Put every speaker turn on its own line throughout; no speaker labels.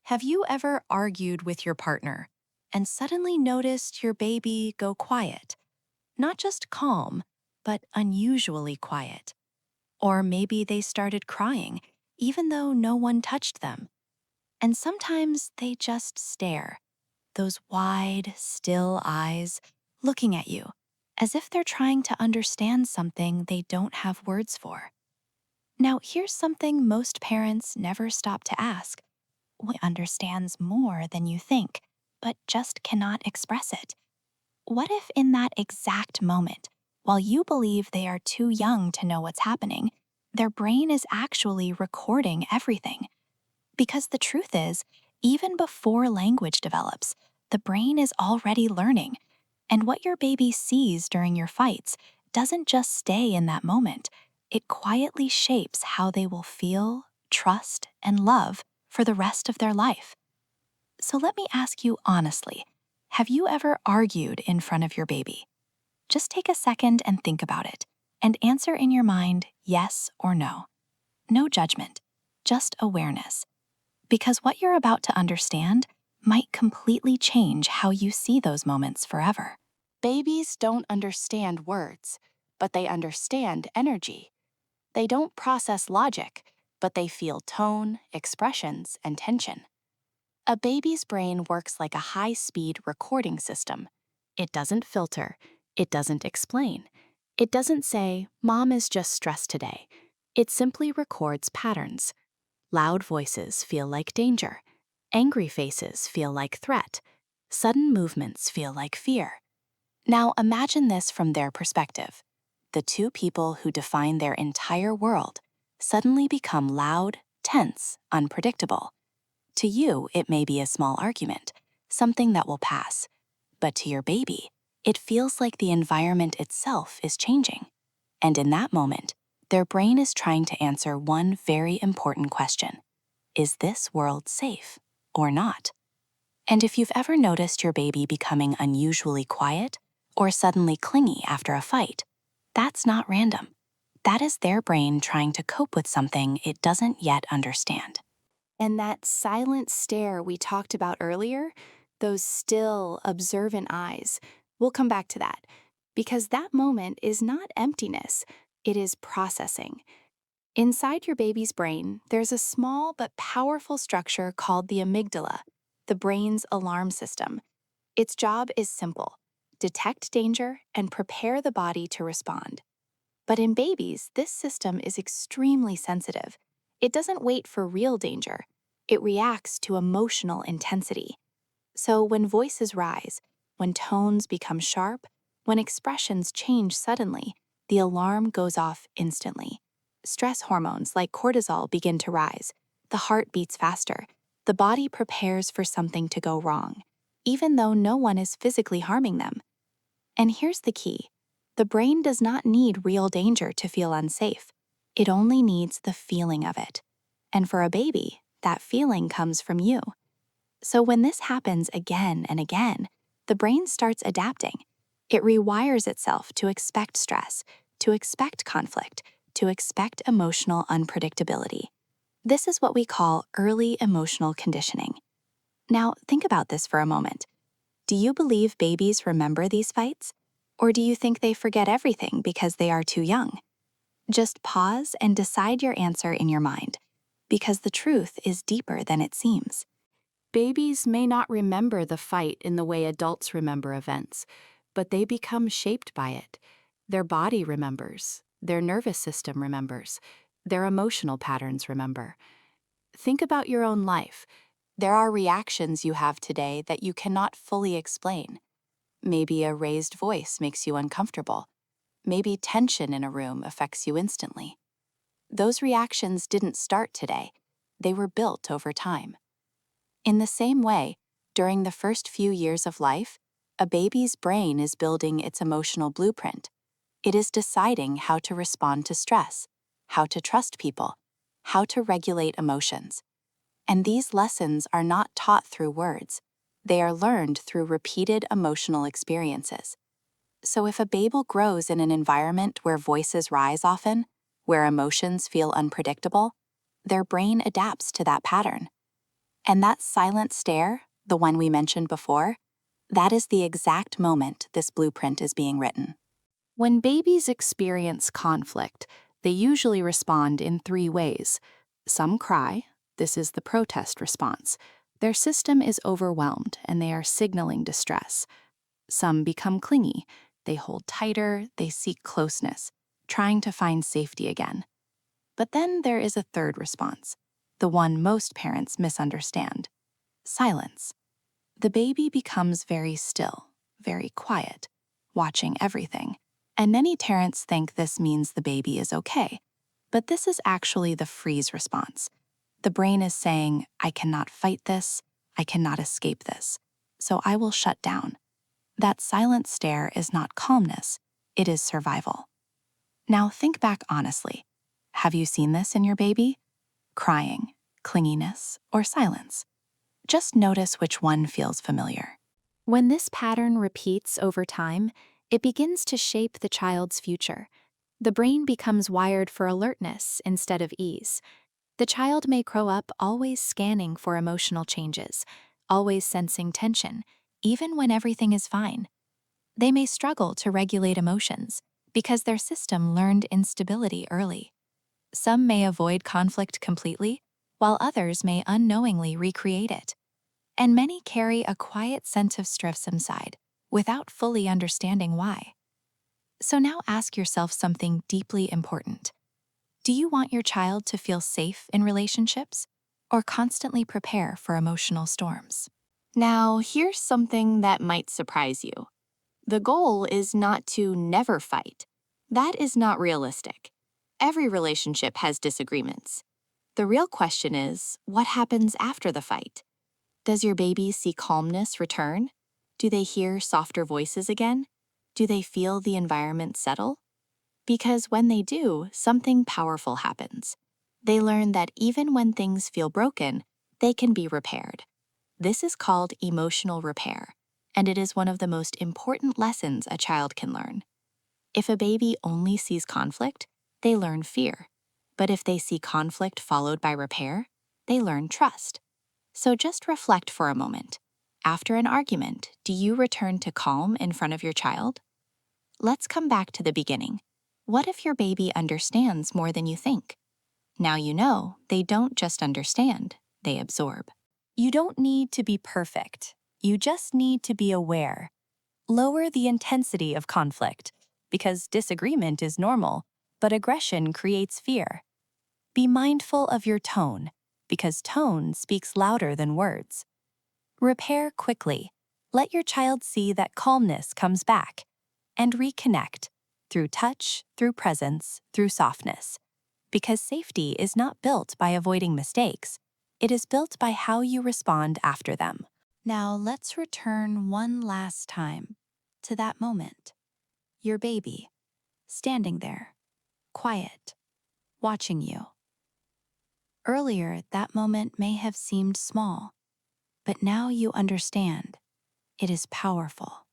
Have you ever argued with your partner and suddenly noticed your baby go quiet? Not just calm, but unusually quiet. Or maybe they started crying, even though no one touched them. And sometimes they just stare, those wide, still eyes, looking at you, as if they're trying to understand something they don't have words for. Now, here's something most parents never stop to ask. What understands more than you think, but just cannot express it? What if in that exact moment, while you believe they are too young to know what's happening, their brain is actually recording everything? Because the truth is, even before language develops, the brain is already learning. And what your baby sees during your fights doesn't just stay in that moment, it quietly shapes how they will feel, trust, and love for the rest of their life. So let me ask you honestly, have you ever argued in front of your baby? Just take a second and think about it, and answer in your mind yes or no. No judgment, just awareness. Because what you're about to understand might completely change how you see those moments forever.
Babies don't understand words, but they understand energy. They don't process logic, but they feel tone, expressions, and tension. A baby's brain works like a high-speed recording system. It doesn't filter. It doesn't explain. It doesn't say, "Mom is just stressed today." It simply records patterns. Loud voices feel like danger. Angry faces feel like threat. Sudden movements feel like fear. Now imagine this from their perspective. The two people who define their entire world suddenly become loud, tense, unpredictable. To you, it may be a small argument, something that will pass. But to your baby, it feels like the environment itself is changing. And in that moment, their brain is trying to answer one very important question. Is this world safe or not? And if you've ever noticed your baby becoming unusually quiet or suddenly clingy after a fight, that's not random. That is their brain trying to cope with something it doesn't yet understand. And that silent stare we talked about earlier, those still, observant eyes, we'll come back to that. Because that moment is not emptiness, it is processing. Inside your baby's brain, there's a small but powerful structure called the amygdala, the brain's alarm system. Its job is simple: detect danger and prepare the body to respond. But in babies, this system is extremely sensitive. It doesn't wait for real danger. It reacts to emotional intensity. So when voices rise, when tones become sharp, when expressions change suddenly, the alarm goes off instantly. Stress hormones like cortisol begin to rise. The heart beats faster. The body prepares for something to go wrong, even though no one is physically harming them. And here's the key: the brain does not need real danger to feel unsafe. It only needs the feeling of it. And for a baby, that feeling comes from you. So when this happens again and again, the brain starts adapting. It rewires itself to expect stress, to expect conflict, to expect emotional unpredictability. This is what we call early emotional conditioning. Now, think about this for a moment. Do you believe babies remember these fights? Or do you think they forget everything because they are too young? Just pause and decide your answer in your mind, because the truth is deeper than it seems. Babies may not remember the fight in the way adults remember events, but they become shaped by it. Their body remembers, their nervous system remembers, their emotional patterns remember. Think about your own life. There are reactions you have today that you cannot fully explain. Maybe a raised voice makes you uncomfortable. Maybe tension in a room affects you instantly. Those reactions didn't start today. They were built over time. In the same way, during the first few years of life, a baby's brain is building its emotional blueprint. It is deciding how to respond to stress, how to trust people, how to regulate emotions. And these lessons are not taught through words. They are learned through repeated emotional experiences. So if a baby grows in an environment where voices rise often, where emotions feel unpredictable, their brain adapts to that pattern. And that silent stare, the one we mentioned before, that is the exact moment this blueprint is being written. When babies experience conflict, they usually respond in 3 ways. Some cry, this is the protest response. Their system is overwhelmed and they are signaling distress. Some become clingy, they hold tighter, they seek closeness, trying to find safety again. But then there is a third response, the one most parents misunderstand: silence. The baby becomes very still, very quiet, watching everything. And many parents think this means the baby is okay. But this is actually the freeze response. The brain is saying, I cannot fight this, I cannot escape this, so I will shut down. That silent stare is not calmness, it is survival. Now think back honestly. Have you seen this in your baby? Crying, clinginess, or silence? Just notice which one feels familiar. When this pattern repeats over time, it begins to shape the child's future. The brain becomes wired for alertness instead of ease. The child may grow up always scanning for emotional changes, always sensing tension, even when everything is fine. They may struggle to regulate emotions because their system learned instability early. Some may avoid conflict completely, while others may unknowingly recreate it. And many carry a quiet sense of stress inside, without fully understanding why. So now ask yourself something deeply important. Do you want your child to feel safe in relationships, or constantly prepare for emotional storms? Now, here's something that might surprise you. The goal is not to never fight. That is not realistic. Every relationship has disagreements. The real question is, what happens after the fight? Does your baby see calmness return? Do they hear softer voices again? Do they feel the environment settle? Because when they do, something powerful happens. They learn that even when things feel broken, they can be repaired. This is called emotional repair, and it is one of the most important lessons a child can learn. If a baby only sees conflict, they learn fear. But if they see conflict followed by repair, they learn trust. So just reflect for a moment. After an argument, do you return to calm in front of your child? Let's come back to the beginning. What if your baby understands more than you think? Now you know they don't just understand, they absorb. You don't need to be perfect. You just need to be aware. Lower the intensity of conflict, because disagreement is normal, but aggression creates fear. Be mindful of your tone, because tone speaks louder than words. Repair quickly. Let your child see that calmness comes back. And reconnect through touch, through presence, through softness. Because safety is not built by avoiding mistakes. It is built by how you respond after them. Now let's return one last time to that moment. Your baby, standing there, quiet, watching you. Earlier, that moment may have seemed small, but now you understand. It is powerful.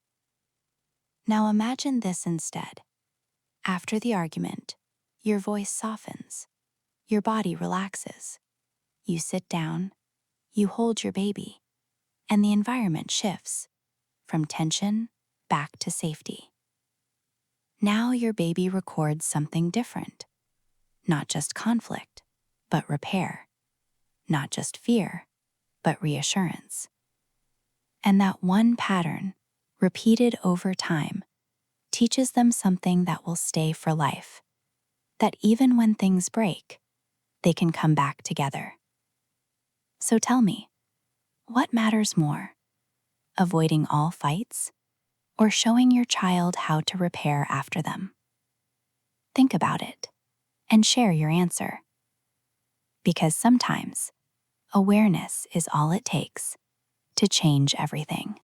Now imagine this instead. After the argument, your voice softens, your body relaxes. You sit down, you hold your baby, and the environment shifts from tension back to safety. Now your baby records something different. Not just conflict, but repair. Not just fear, but reassurance. And that one pattern, repeated over time, teaches them something that will stay for life. That even when things break, they can come back together. So tell me, what matters more? Avoiding all fights, or showing your child how to repair after them? Think about it and share your answer. Because sometimes, awareness is all it takes to change everything.